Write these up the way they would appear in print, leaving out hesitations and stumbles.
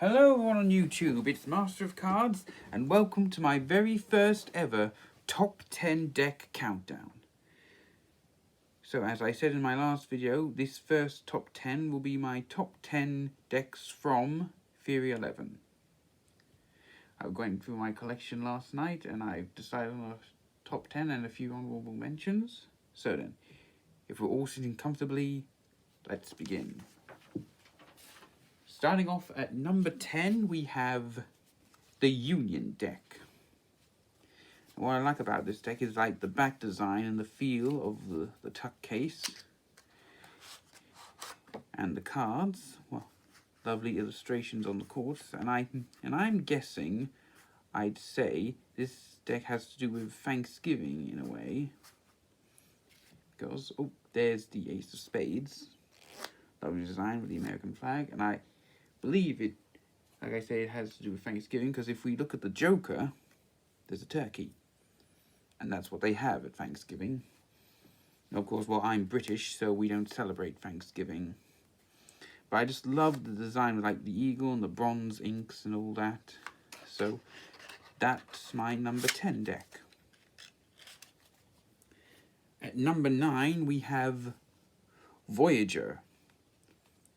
Hello everyone on YouTube, it's Master of Cards, and welcome to my very first ever Top 10 Deck Countdown. So as I said in my last video, this first Top 10 will be my Top 10 decks from Theory 11. I was going through my collection last night, and I've decided on a Top 10 and a few honourable mentions. So then, if we're all sitting comfortably, let's begin. Starting off at number 10, we have the Union deck. And what I like about this deck is like the back design and the feel of the tuck case. And the cards, well, lovely illustrations on the cards. And I'm guessing, I'd say, this deck has to do with Thanksgiving in a way. Because, oh, there's the Ace of Spades. Lovely design with the American flag. And I believe it, like I say, it has to do with Thanksgiving, because if we look at the Joker, there's a turkey. And that's what they have at Thanksgiving. And of course, well, I'm British, so we don't celebrate Thanksgiving. But I just love the design with like the eagle and the bronze inks and all that. So that's my number 10 deck. At number 9, we have Voyager.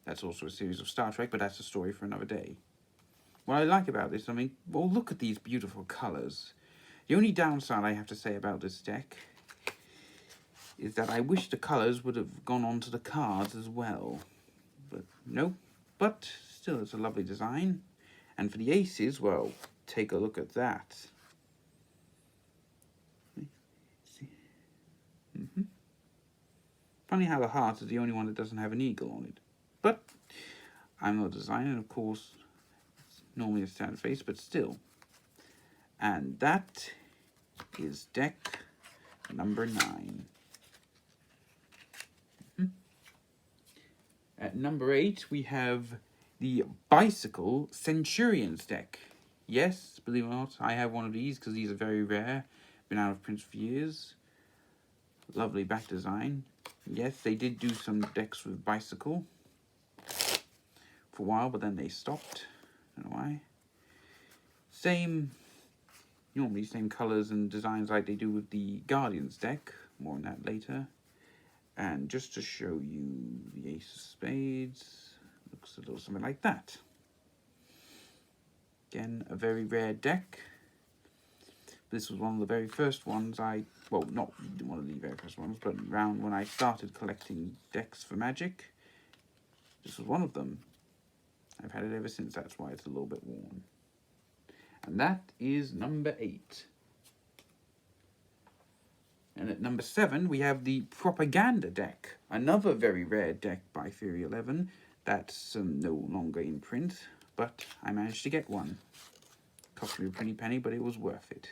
That's also a series of Star Trek, but that's a story for another day. What I like about this, I mean, well, look at these beautiful colours. The only downside I have to say about this deck is that I wish the colours would have gone onto the cards as well. But no, but still it's a lovely design. And for the aces, well, take a look at that. Funny how the heart is the only one that doesn't have an eagle on it. But I'm not a designer, and of course, it's normally a standard face, but still. And that is deck number 9. At number 8, we have the Bicycle Centurions deck. Yes, believe it or not, I have one of these because these are very rare. Been out of print for years. Lovely back design. Yes, they did do some decks with Bicycle for a while, but then they stopped. I don't know why. Normally same colours and designs like they do with the Guardians deck. More on that later. And just to show you the Ace of Spades, looks a little something like that. Again, a very rare deck. This was one of the very first ones well, not one of the very first ones, but around when I started collecting decks for Magic. This was one of them. I've had it ever since, that's why it's a little bit worn. And that is number 8. And at number 7, we have the Propaganda deck. Another very rare deck by Theory 11. That's no longer in print, but I managed to get one. Cost me a pretty penny, but it was worth it.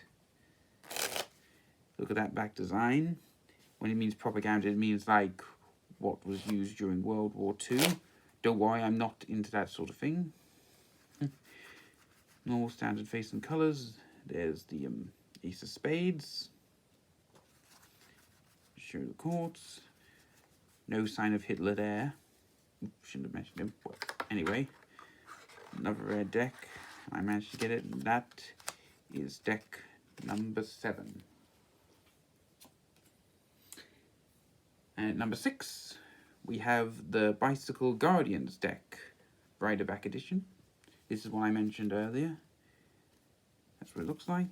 Look at that back design. When it means propaganda, it means like what was used during World War II. Don't worry, I'm not into that sort of thing. Normal standard face and colours. There's the Ace of Spades. Show the courts. No sign of Hitler there. Shouldn't have mentioned him. Well, anyway, another rare deck. I managed to get it, and that is deck number 7. And at number 6, we have the Bicycle Guardians deck, Rider Back Edition. This is what I mentioned earlier. That's what it looks like.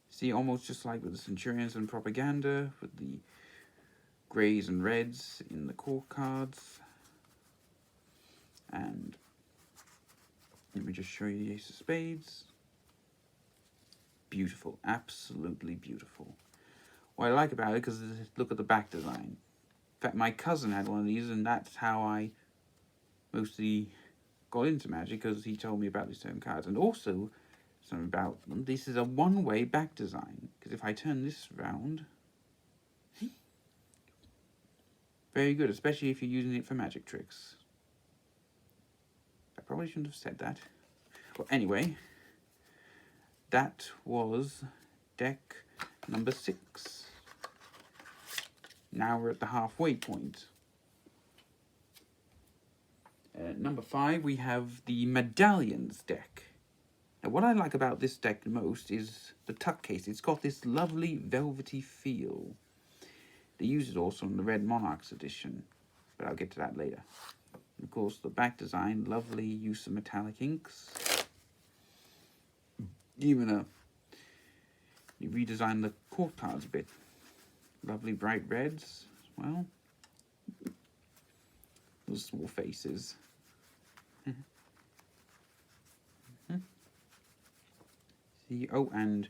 See, almost just like with the Centurions and Propaganda, with the greys and reds in the core cards. And let me just show you the Ace of Spades. Beautiful, absolutely beautiful. What I like about it, because look at the back design. In fact, my cousin had one of these, and that's how I mostly got into Magic, because he told me about these certain cards. And also, something about them, this is a one-way back design, because if I turn this around, very good, especially if you're using it for magic tricks. I probably shouldn't have said that. Well, anyway, that was deck number 6. Now we're at the halfway point. Number 5, we have the Medallions deck. Now, what I like about this deck the most is the tuck case. It's got this lovely velvety feel. They use it also in the Red Monarchs edition, but I'll get to that later. And of course, the back design, lovely use of metallic inks. Even you redesign the court cards a bit. Lovely bright reds as well. Those small faces. See, oh, and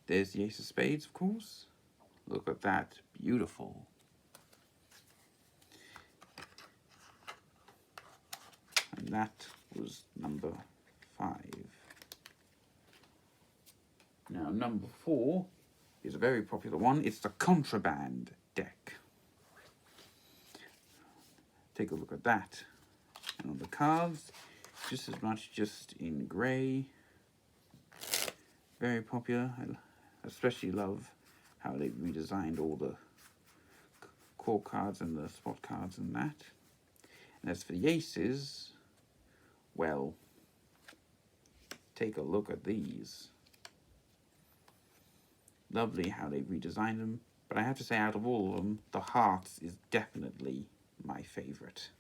there's the Ace of Spades, of course. Look at that, beautiful. And that was number 5. Now, number 4 is a very popular one. It's the Contraband deck. Take a look at that. And on the cards, just as much, just in grey. Very popular. I especially love how they redesigned all the core cards and the spot cards and that. And as for the aces, well, take a look at these. Lovely how they redesigned them. But I have to say, out of all of them, the hearts is definitely my favourite.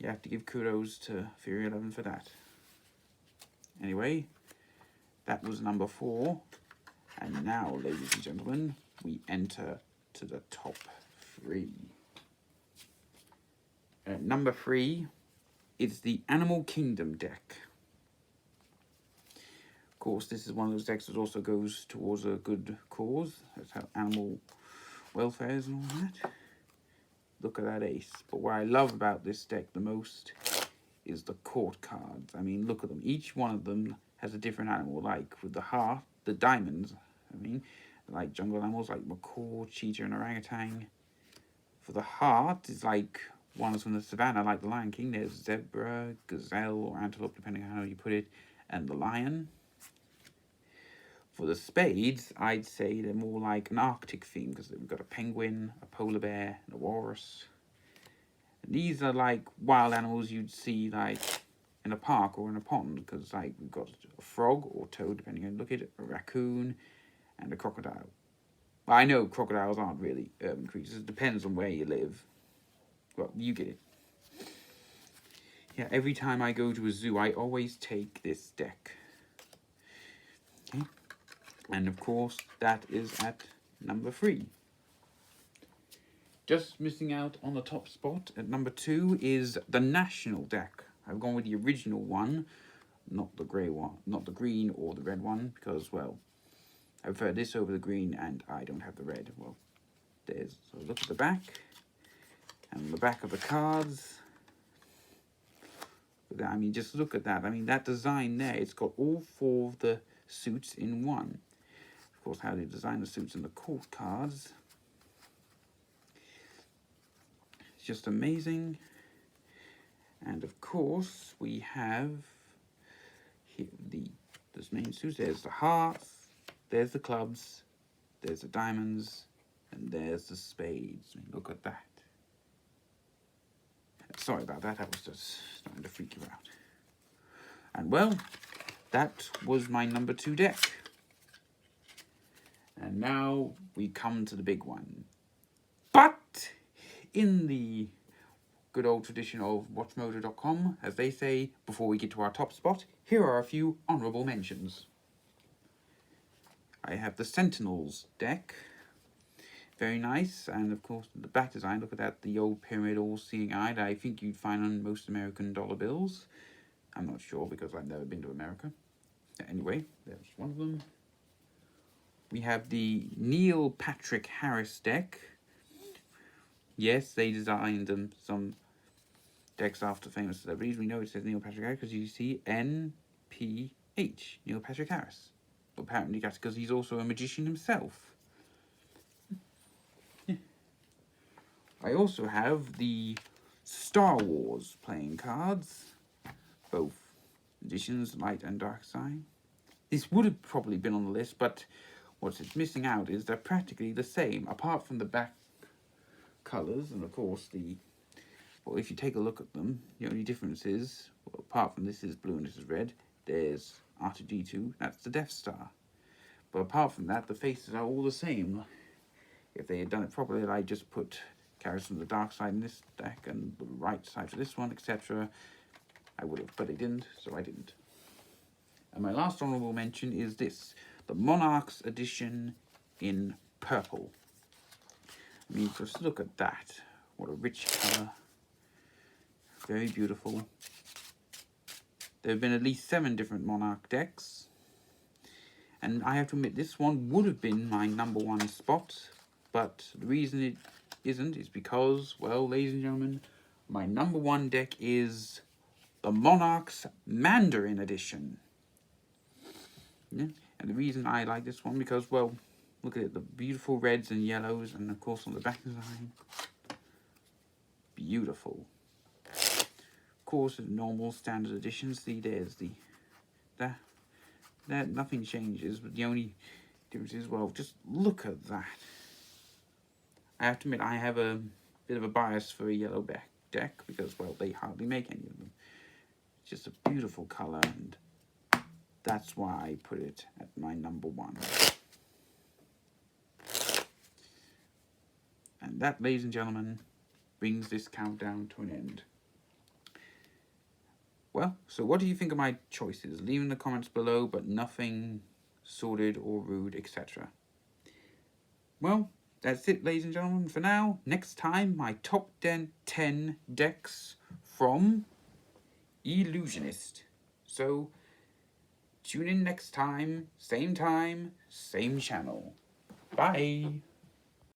You have to give kudos to Fury 11 for that. Anyway, that was number 4. And now, ladies and gentlemen, we enter to the top 3. Number 3 is the Animal Kingdom deck. Of course, this is one of those decks that also goes towards a good cause. That's how animal welfare is and all that. Look at that ace. But what I love about this deck the most is the court cards. I mean, look at them. Each one of them has a different animal. Like with the heart, the diamonds, I mean, like jungle animals like macaw, cheetah, and orangutan. For the heart, it's like ones from the savannah, like the Lion King. There's zebra, gazelle, or antelope, depending on how you put it, and the lion. For the spades, I'd say they're more like an Arctic theme, because we've got a penguin, a polar bear, and a walrus. And these are like wild animals you'd see like in a park or in a pond, because like we've got a frog or toad, depending on how you look at it, a raccoon, and a crocodile. Well, I know crocodiles aren't really urban creatures. It depends on where you live. Well, you get it. Yeah, every time I go to a zoo, I always take this deck. Okay. And of course, that is at number 3. Just missing out on the top spot at number 2 is the National deck. I've gone with the original one, not the grey one, not the green or the red one, because, well, I prefer this over the green and I don't have the red. Well, there's, so look at the back, and the back of the cards. I mean, just look at that. I mean, that design there, it's got all 4 of the suits in one. Of course, how they design the suits in the court cards. It's just amazing. And of course, we have here those main suits. There's the hearts, there's the clubs, there's the diamonds, and there's the spades. I mean, look at that. Sorry about that, was just starting to freak you out. And well, that was my number 2 deck. And now we come to the big one. But in the good old tradition of watchmojo.com, as they say, before we get to our top spot, here are a few honourable mentions. I have the Sentinels deck. Very nice, and of course the back design, look at that, the old pyramid all-seeing eye that I think you'd find on most American dollar bills. I'm not sure because I've never been to America. Anyway, there's one of them. We have the Neil Patrick Harris deck. Yes, they designed some decks after famous celebrities. We know it says Neil Patrick Harris because you see NPH, Neil Patrick Harris. Apparently that's because he's also a magician himself. I also have the Star Wars playing cards, both editions, light and dark side. This would have probably been on the list, but what's it's missing out is they're practically the same, apart from the back colours and of course the Well, if you take a look at them, the only difference is, well, apart from this is blue and this is red, there's R2-D2, that's the Death Star. But apart from that, the faces are all the same. If they had done it properly, I'd just put characters from the dark side in this deck and the right side for this one, etc. I would have, but they didn't, so I didn't. And my last honourable mention is this, the Monarchs edition in purple. I mean, just look at that. What a rich colour. Very beautiful. There have been at least 7 different Monarch decks. And I have to admit, this one would have been my #1 spot. But the reason it isn't is because, well, ladies and gentlemen, my #1 deck is the Monarchs Mandarin edition. Yeah? And the reason I like this one, because, well, look at it, the beautiful reds and yellows, and of course on the back design, beautiful. Of course, the normal standard edition, see there's that nothing changes, but the only difference is, well, just look at that. I have to admit, I have a bit of a bias for a yellow deck, because, well, they hardly make any of them. It's just a beautiful colour, and that's why I put it at my #1. And that, ladies and gentlemen, brings this countdown to an end. Well, so what do you think of my choices? Leave in the comments below, but nothing sordid or rude, etc. Well, that's it, ladies and gentlemen, for now. Next time, my top 10 decks from Illusionist. So, tune in next time, same channel. Bye!